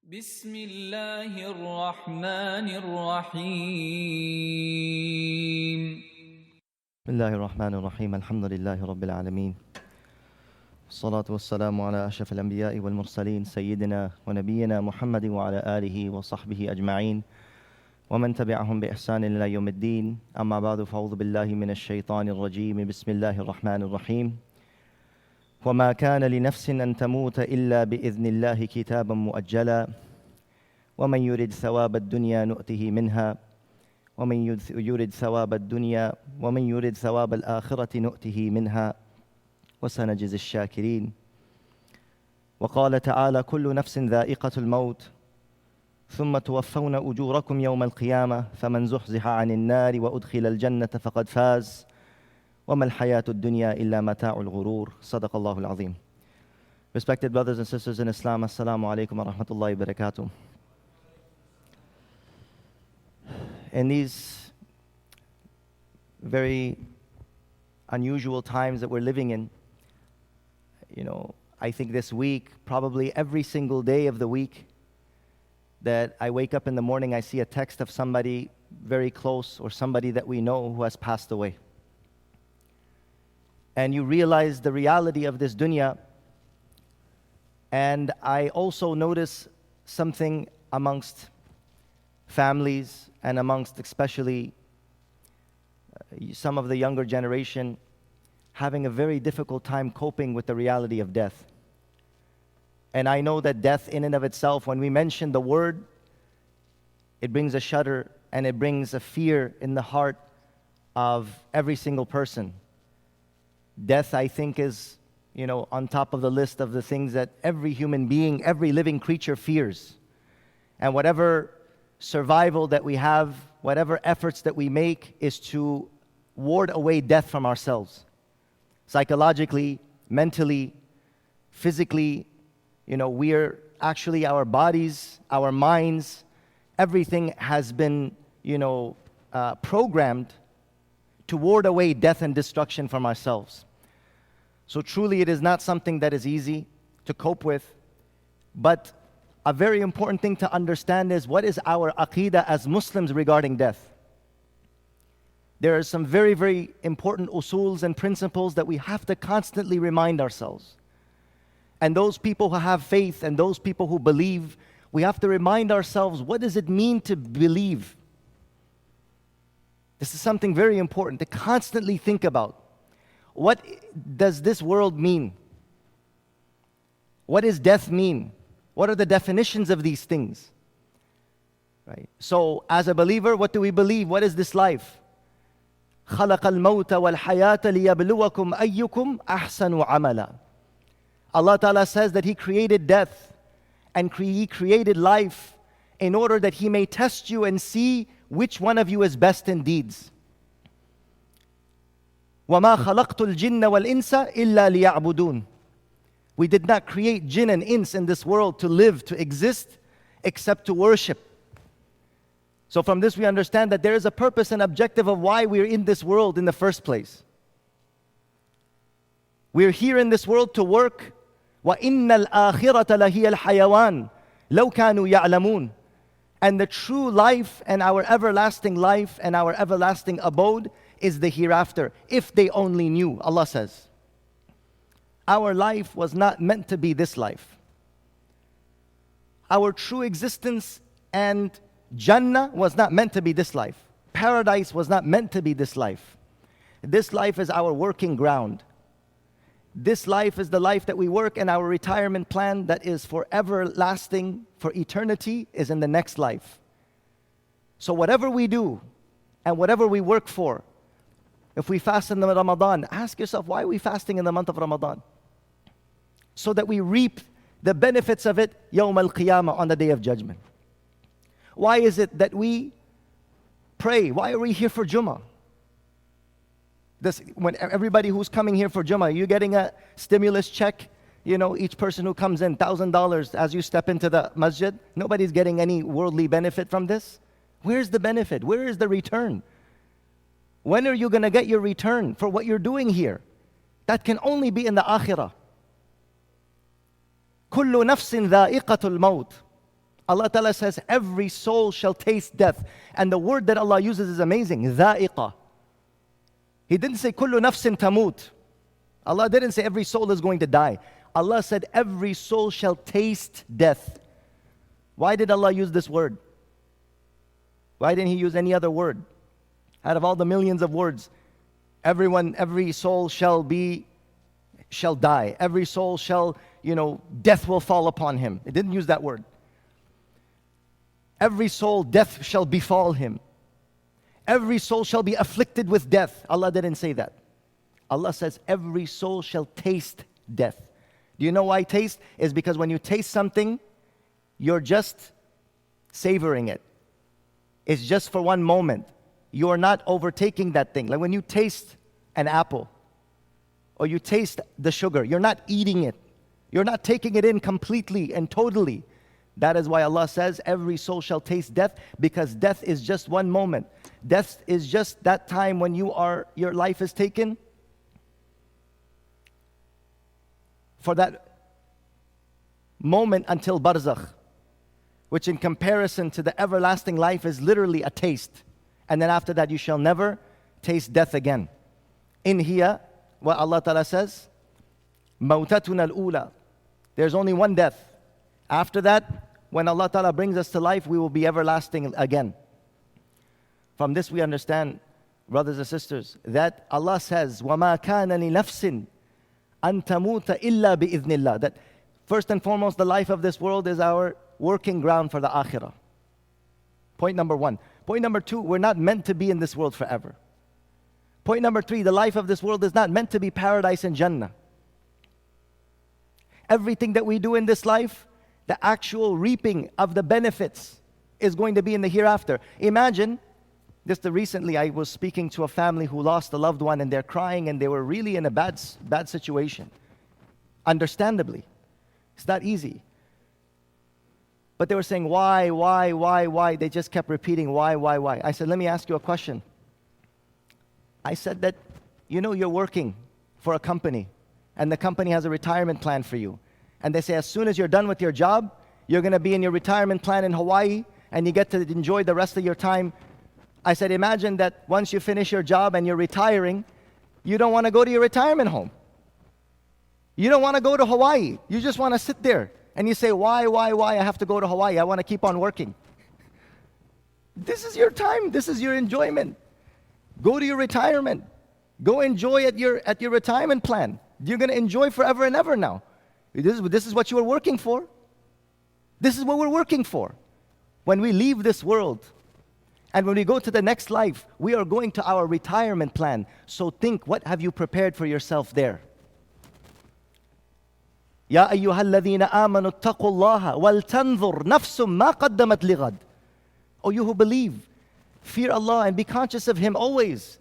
بسم الله الرحمن الرحيم بسم الله الرحمن الرحيم الحمد لله رب العالمين والصلاة والسلام على أشرف الأنبياء والمرسلين سيدنا ونبينا محمد وعلى آله وصحبه أجمعين ومن تبعهم بإحسان إلى يوم الدين أما بعد فأعوذ بالله من الشيطان الرجيم بسم الله الرحمن الرحيم وما كان لنفس أن تموت إلا بإذن الله كتابا مؤجلا ومن يرد ثواب الدنيا نؤته منها ومن يرد ثواب الدنيا ومن يرد ثواب الآخرة نؤته منها وسنجزي الشاكرين وقال تعالى كل نفس ذائقة الموت ثم توفون أجوركم يوم القيامة فمن زحزح عن النار وأدخل الجنة فقد فاز وَمَا الْحَيَاةُ الدُّنْيَا إِلَّا مَتَاعُ الْغُرُورِ صدق الله العظيم. Respected brothers and sisters in Islam, Assalamu alaikum wa rahmatullahi wa barakatuh. In these very unusual times that we're living in, I think this week, probably every single day of the week, that I wake up in the morning, I see a text of somebody very close or somebody that we know who has passed away. And you realize the reality of this dunya. And I also notice something amongst families and amongst especially some of the younger generation having a very difficult time coping with the reality of death. And I know that death in and of itself, when we mention the word, it brings a shudder and it brings a fear in the heart of every single person. Death, I think, is, on top of the list of the things that every human being, every living creature fears. And whatever survival that we have, whatever efforts that we make is to ward away death from ourselves. Psychologically, mentally, physically, we're actually, our bodies, our minds, everything has been, programmed to ward away death and destruction from ourselves. So truly it is not something that is easy to cope with, but a very important thing to understand is what is our aqeedah as Muslims regarding death. There are some very, very important usuls and principles that we have to constantly remind ourselves. And those people who have faith and those people who believe, we have to remind ourselves, what does it mean to believe? This is something very important to constantly think about. What does this world mean? What does death mean? What are the definitions of these things? Right? So, as a believer, what do we believe? What is this life? خَلَقَ الْمَوْتَ وَالْحَيَاةَ لِيَبْلُوَكُمْ أَيُّكُمْ أَحْسَنُ عَمَلًا. Allah Ta'ala says that He created death and He created life in order that He may test you and see which one of you is best in deeds. وَمَا خَلَقْتُ الْجِنَّ وَالْإِنسَ إِلَّا لِيَعْبُدُونَ. We did not create jinn and ins in this world to live, to exist, except to worship. So from this we understand that there is a purpose and objective of why we're in this world in the first place. We're here in this world to work. وَإِنَّ الْآخِرَةَ لَهِيَ الْحَيَوَانِ لَوْ كَانُوا يَعْلَمُونَ. And the true life and our everlasting life and our everlasting abode is the hereafter, if they only knew. Allah says, our life was not meant to be this life. Our true existence and Jannah was not meant to be this life. Paradise was not meant to be this life. This life is our working ground. This life is the life that we work, and our retirement plan that is for everlasting, for eternity, is in the next life. So whatever we do and whatever we work for, if we fast in the Ramadan, ask yourself, why are we fasting in the month of Ramadan? So that we reap the benefits of it Yawm al-Qiyamah, on the Day of Judgment. Why is it that we pray? Why are we here for Jummah? When everybody who's coming here for Jummah, you're getting a stimulus check, each person who comes in, $1,000 as you step into the masjid. Nobody's getting any worldly benefit from this. Where's the benefit? Where is the return? When are you going to get your return for what you're doing here? That can only be in the akhirah. كُلُّ نَفْسٍ ذَائِقَةُ الْمَوْتِ. Allah Ta'ala says, every soul shall taste death. And the word that Allah uses is amazing, ذائقة. He didn't say, كل نفس تموت. Allah didn't say every soul is going to die. Allah said, every soul shall taste death. Why did Allah use this word? Why didn't He use any other word? Out of all the millions of words, every soul shall die. Every soul shall, death will fall upon him. It didn't use that word. Every soul, death shall befall him. Every soul shall be afflicted with death. Allah didn't say that. Allah says, every soul shall taste death. Do you know why taste? Is because when you taste something, you're just savoring it. It's just for one moment. You're not overtaking that thing. Like when you taste an apple, or you taste the sugar, you're not eating it. You're not taking it in completely and totally. That is why Allah says, every soul shall taste death, because death is just one moment. Death is just that time when your life is taken. For that moment until barzakh, which in comparison to the everlasting life is literally a taste. And then after that you shall never taste death again. In here, what Allah Ta'ala says, مَوْتَتُنَا الْأُولَى. There's only one death. After that, when Allah Ta'ala brings us to life, we will be everlasting again. From this we understand, brothers and sisters, that Allah says, وَمَا كَانَ لِنَفْسٍ أَن تَمُوتَ إِلَّا بِإِذْنِ اللَّهِ. That first and foremost, the life of this world is our working ground for the akhirah. Point number one. Point number two, we're not meant to be in this world forever. Point number three, the life of this world is not meant to be paradise and Jannah. Everything that we do in this life, the actual reaping of the benefits is going to be in the hereafter. Imagine, just recently I was speaking to a family who lost a loved one, and they're crying and they were really in a bad situation. Understandably. It's not easy. But they were saying, why? They just kept repeating, why? I said, let me ask you a question. I said that, you're working for a company, and the company has a retirement plan for you. And they say, as soon as you're done with your job, you're going to be in your retirement plan in Hawaii, and you get to enjoy the rest of your time. I said, imagine that once you finish your job and you're retiring, you don't want to go to your retirement home. You don't want to go to Hawaii. You just want to sit there. And you say, why? I have to go to Hawaii. I want to keep on working. This is your time. This is your enjoyment. Go to your retirement. Go enjoy at your retirement plan. You're going to enjoy forever and ever now. This is what you are working for. This is what we're working for. When we leave this world and when we go to the next life, we are going to our retirement plan. So think, what have you prepared for yourself there? يا أيها الذين آمنوا اتقوا الله ولتنظر نفس ما قدمت لغد. O you who believe, fear Allah and be conscious of Him always.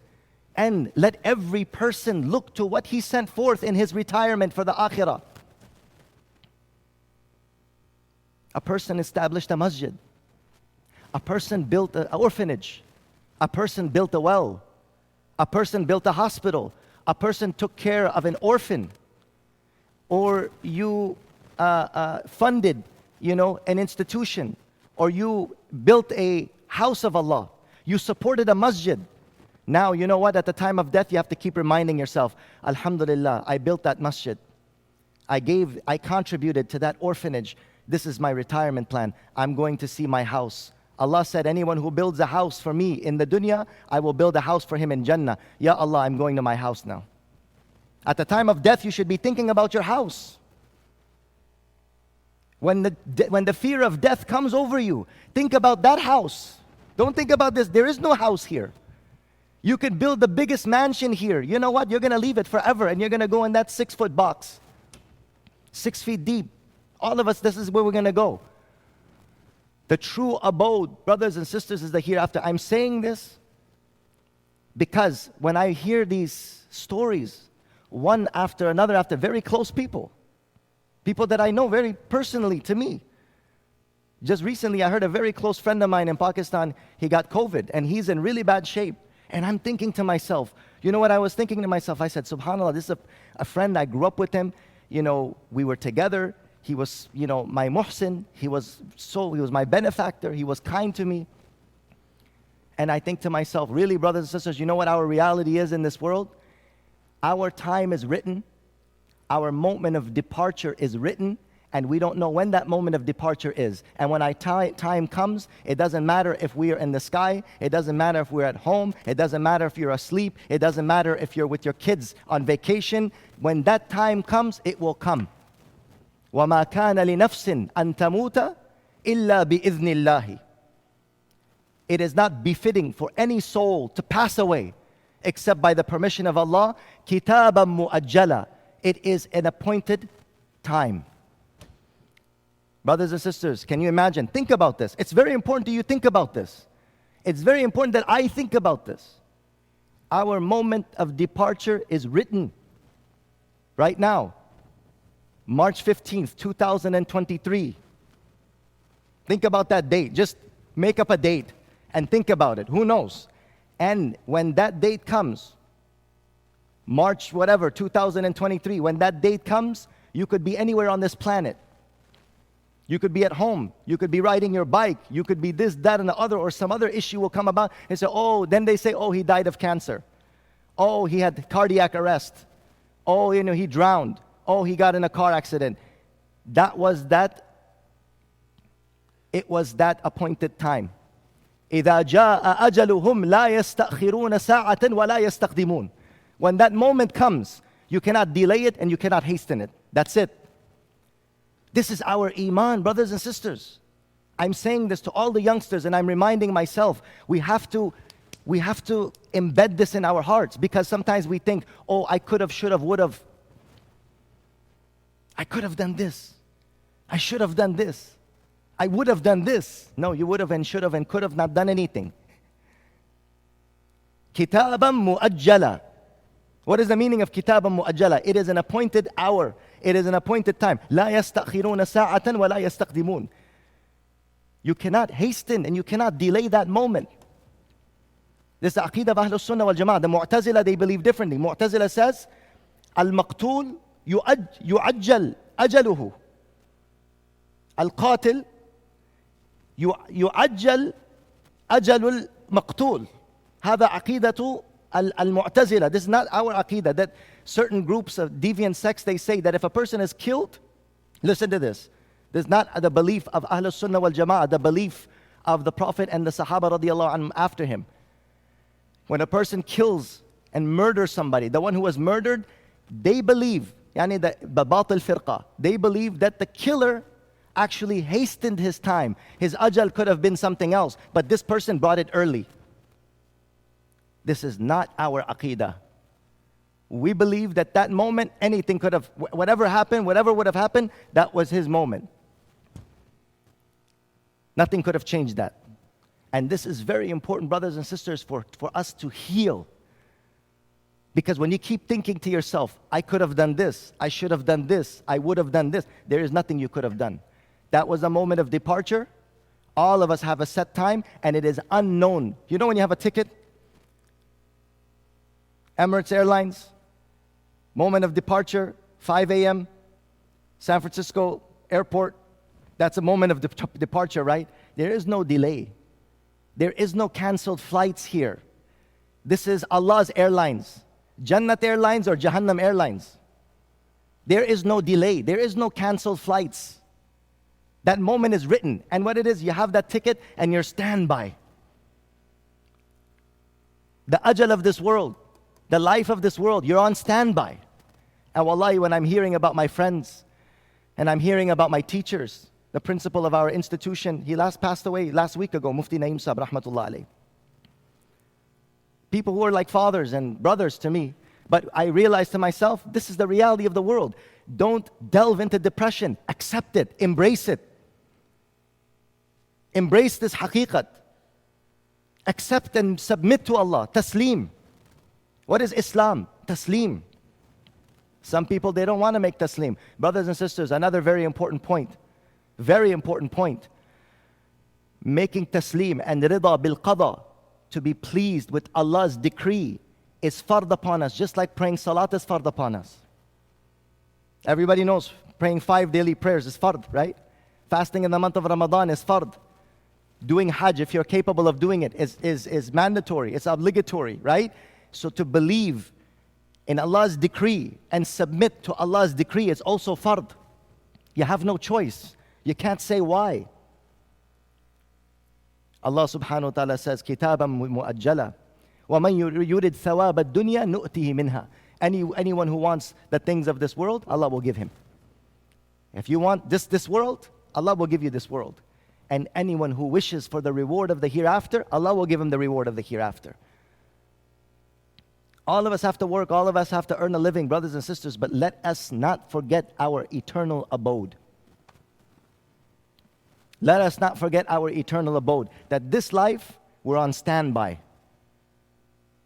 And let every person look to what he sent forth in his retirement for the akhirah. A person established a masjid. A person built an orphanage. A person built a well. A person built a hospital. A person took care of an orphan. Or you funded, an institution. Or you built a house of Allah. You supported a masjid. Now, you know what? At the time of death, you have to keep reminding yourself, Alhamdulillah, I built that masjid. I contributed to that orphanage. This is my retirement plan. I'm going to see my house. Allah said, anyone who builds a house for me in the dunya, I will build a house for him in Jannah. Ya Allah, I'm going to my house now. At the time of death, you should be thinking about your house. When the fear of death comes over you, think about that house. Don't think about this. There is no house here. You could build the biggest mansion here. You know what? You're going to leave it forever, and you're going to go in that 6-foot box. 6 feet deep. All of us, this is where we're going to go. The true abode, brothers and sisters, is the hereafter. I'm saying this because when I hear these stories, one after another, after very close people that I know very personally to me. Just recently, I heard a very close friend of mine in Pakistan, he got COVID, and he's in really bad shape. And I'm thinking to myself, you know what I was thinking to myself? I said, subhanAllah, this is a friend, I grew up with him. We were together. He was, my muhsin. He was my benefactor. He was kind to me. And I think to myself, really, brothers and sisters, you know what our reality is in this world? Our time is written. Our moment of departure is written. And we don't know when that moment of departure is. And when time comes, it doesn't matter if we are in the sky. It doesn't matter if we're at home. It doesn't matter if you're asleep. It doesn't matter if you're with your kids on vacation. When that time comes, it will come. وَمَا كَانَ لِنَفْسٍ أَن تَمُوتَ إِلَّا بِإِذْنِ اللَّهِ. It is not befitting for any soul to pass away except by the permission of Allah. كِتَابًا مُؤَجَّلًا. It is an appointed time. Brothers and sisters, can you imagine? Think about this. It's very important that you think about this. It's very important that I think about this. Our moment of departure is written right now. March 15th, 2023. Think about that date. Just make up a date and think about it. Who knows? And when that date comes, March whatever, 2023, when that date comes, you could be anywhere on this planet. You could be at home. You could be riding your bike. You could be this, that, and the other, or some other issue will come about. And say, then they say, he died of cancer. Oh, he had cardiac arrest. Oh, he drowned. Oh, he got in a car accident. It was that appointed time. إِذَا جَاءَ أَجَلُهُمْ لَا يَسْتَأْخِرُونَ سَاعَةً وَلَا يَسْتَقْدِمُونَ. When that moment comes, you cannot delay it and you cannot hasten it. That's it. This is our iman, brothers and sisters. I'm saying this to all the youngsters and I'm reminding myself, we have to embed this in our hearts, because sometimes we think, I could have, should have, would have. I could have done this. I should have done this. I would have done this. No, you would have and should have and could have not done anything. Kitaban mu'ajjala. What is the meaning of kitaban mu'ajjala? It is an appointed hour. It is an appointed time. لا يستأخرون ساعة ولا يستقدمون. You cannot hasten and you cannot delay that moment. This is the Aqidah of Ahlul Sunnah wal Jama'ah. The Mu'tazila, they believe differently. Mu'tazila says, Al-Maqtul يعجل أجله. Al-Qatil يعجل أجل المقتول. هذا عقيدة المعتزلة. This is not our aqidah. That certain groups of deviant sects, they say that if a person is killed, listen to this. This is not the belief of Ahlul Sunnah wal Jama'ah, the belief of the Prophet and the Sahaba radiallahu anhum after him. When a person kills and murders somebody, the one who was murdered, they believe, yani the batil firqa, they believe that the killer actually hastened his time. His ajal could have been something else, but this person brought it early. This is not our aqidah. We believe that moment, anything could have, whatever happened, whatever would have happened, that was his moment. Nothing could have changed that. And this is very important, brothers and sisters, for us to heal. Because when you keep thinking to yourself, I could have done this, I should have done this, I would have done this, there is nothing you could have done. That was a moment of departure. All of us have a set time, and it is unknown. You know when you have a ticket? Emirates Airlines, moment of departure, 5 a.m., San Francisco Airport. That's a moment of departure, right? There is no delay. There is no canceled flights here. This is Allah's airlines. Jannah Airlines or Jahannam Airlines. There is no delay. There is no canceled flights. That moment is written. And what it is, you have that ticket and you're standby. The ajal of this world, the life of this world, you're on standby. And wallahi, when I'm hearing about my friends and I'm hearing about my teachers, the principal of our institution, he passed away last week ago, Mufti Naeem Sahib, rahmatullah alayh. People who are like fathers and brothers to me. But I realized to myself, this is the reality of the world. Don't delve into depression. Accept it. Embrace it. Embrace this haqiqat. Accept and submit to Allah. Taslim. What is Islam? Taslim. Some people, they don't want to make taslim. Brothers and sisters, another very important point. Very important point. Making taslim and rida bil qada, to be pleased with Allah's decree, is fard upon us, just like praying salat is fard upon us. Everybody knows praying 5 daily prayers is fard, right? Fasting in the month of Ramadan is fard. Doing Hajj, if you're capable of doing it, is mandatory, it's obligatory, right? So to believe in Allah's decree and submit to Allah's decree is also fard. You have no choice. You can't say why. Allah subhanahu wa ta'ala says, كِتَابًا مُؤَجَّلًا وَمَنْ يُرِدْ ثَوَابَ الدُّنْيَا نُؤْتِهِ مِنْهَا. Anyone who wants the things of this world, Allah will give him. If you want this world, Allah will give you this world. And anyone who wishes for the reward of the hereafter, Allah will give him the reward of the hereafter. All of us have to work, all of us have to earn a living, brothers and sisters, but let us not forget our eternal abode. Let us not forget our eternal abode. That this life, we're on standby.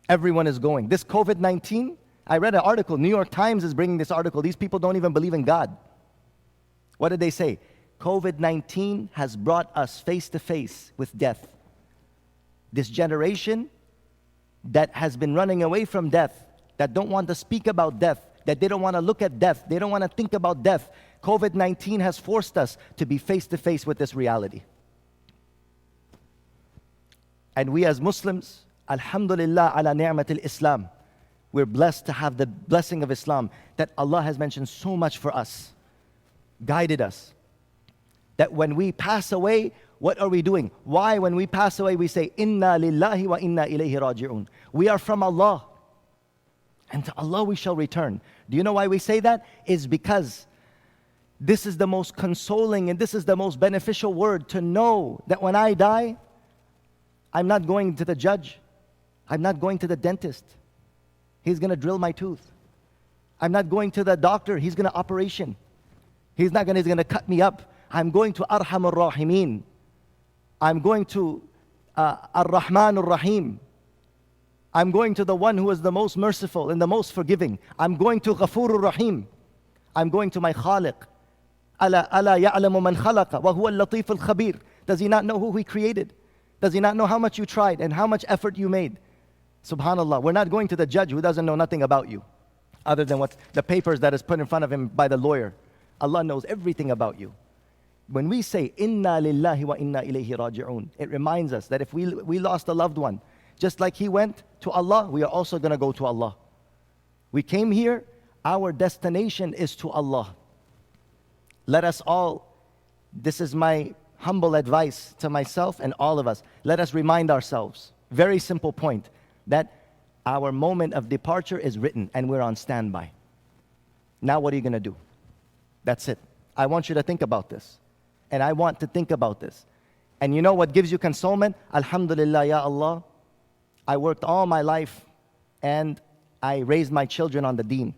Everyone is going. This COVID-19, I read an article, New York Times is bringing this article. These people don't even believe in God. What did they say? COVID-19 has brought us face to face with death. This generation that has been running away from death, that don't want to speak about death, that they don't want to look at death, they don't want to think about death. COVID-19 has forced us to be face to face with this reality. And we as Muslims, alhamdulillah ala ni'mat al-Islam, we're blessed to have the blessing of Islam that Allah has mentioned so much for us, guided us. That when we pass away, what are we doing? Why, when we pass away, we say, Inna lillahi wa inna ilayhi raji'un. We are from Allah, and to Allah we shall return. Do you know why we say that? Is because this is the most consoling and this is the most beneficial word, to know that when I die, I'm not going to the judge. I'm not going to the dentist. He's going to drill my tooth. I'm not going to the doctor. He's going to operation. He's going to cut me up. I'm going to Arhamur Rahimin. I'm going to Ar-Rahman Ar-Rahim. I'm going to the one who is the most merciful and the most forgiving. I'm going to Ghafurur Rahim. I'm going to my Khaliq. Ala ya'lamu man khalaqa wa huwa al-latif al-khabir. Does he not know who he created? Does he not know how much you tried and how much effort you made? Subhanallah, we're not going to the judge who doesn't know nothing about you, other than what the papers that is put in front of him by the lawyer. Allah knows everything about you. When we say, Inna lillahi wa inna ilayhi raji'un, it reminds us that if we lost a loved one, just like he went to Allah, we are also going to go to Allah. We came here, our destination is to Allah. Let us all, this is my humble advice to myself and all of us, let us remind ourselves, very simple point, that our moment of departure is written and we're on standby. Now what are you going to do? That's it. I want you to think about this. And I want to think about this. And you know what gives you consolement? Alhamdulillah, ya Allah, I worked all my life and I raised my children on the deen.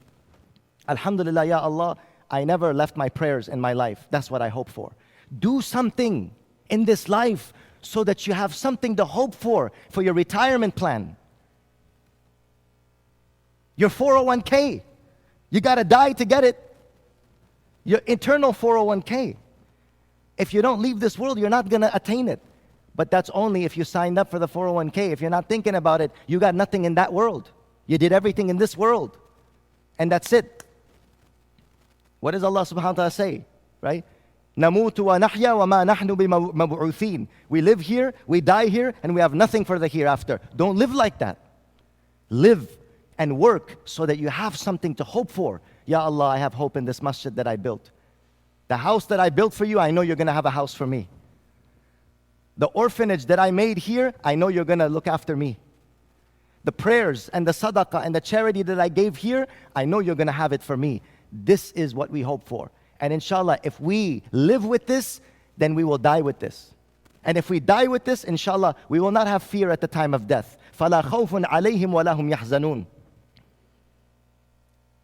Alhamdulillah, ya Allah, I never left my prayers in my life. That's what I hope for. Do something in this life so that you have something to hope for your retirement plan. Your 401k, you got to die to get it. Your eternal 401k. If you don't leave this world, you're not going to attain it. But that's only if you signed up for the 401k. If you're not thinking about it, you got nothing in that world. You did everything in this world. And that's it. What does Allah subhanahu wa ta'ala say? Right? نَمُوتُ وَنَحْيَا وَمَا نَحْنُ بِمَبْعُوثِينَ. We live here, we die here, and we have nothing for the hereafter. Don't live like that. Live and work so that you have something to hope for. Ya Allah, I have hope in this masjid that I built. The house that I built for you, I know you're going to have a house for me. The orphanage that I made here, I know you're going to look after me. The prayers and the sadaqah and the charity that I gave here, I know you're going to have it for me. This is what we hope for. And inshallah, if we live with this, then we will die with this. And if we die with this, inshallah, we will not have fear at the time of death. فَلَا خَوْفٌ عَلَيْهِمْ وَلَا هُمْ يَحْزَنُونَ.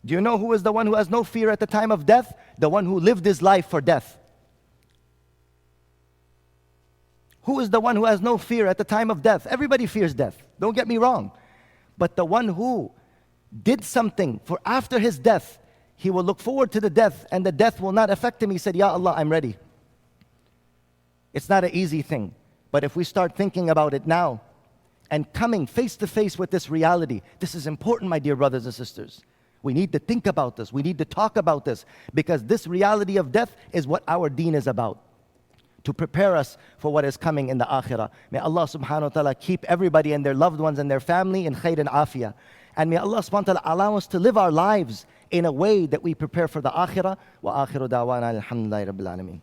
Do you know who is the one who has no fear at the time of death? The one who lived his life for death. Who is the one who has no fear at the time of death? Everybody fears death. Don't get me wrong. But the one who did something for after his death, he will look forward to the death and the death will not affect him. He said, Ya Allah, I'm ready. It's not an easy thing. But if we start thinking about it now and coming face to face with this reality, this is important, my dear brothers and sisters. We need to think about this. We need to talk about this, because this reality of death is what our deen is about, to prepare us for what is coming in the akhirah. May Allah subhanahu wa ta'ala keep everybody and their loved ones and their family in khair and afiyah. And may Allah subhanahu wa ta'ala allow us to live our lives in a way that we prepare for the akhirah. Wa akhiru da'wana alhamdulillahi rabbil alameen.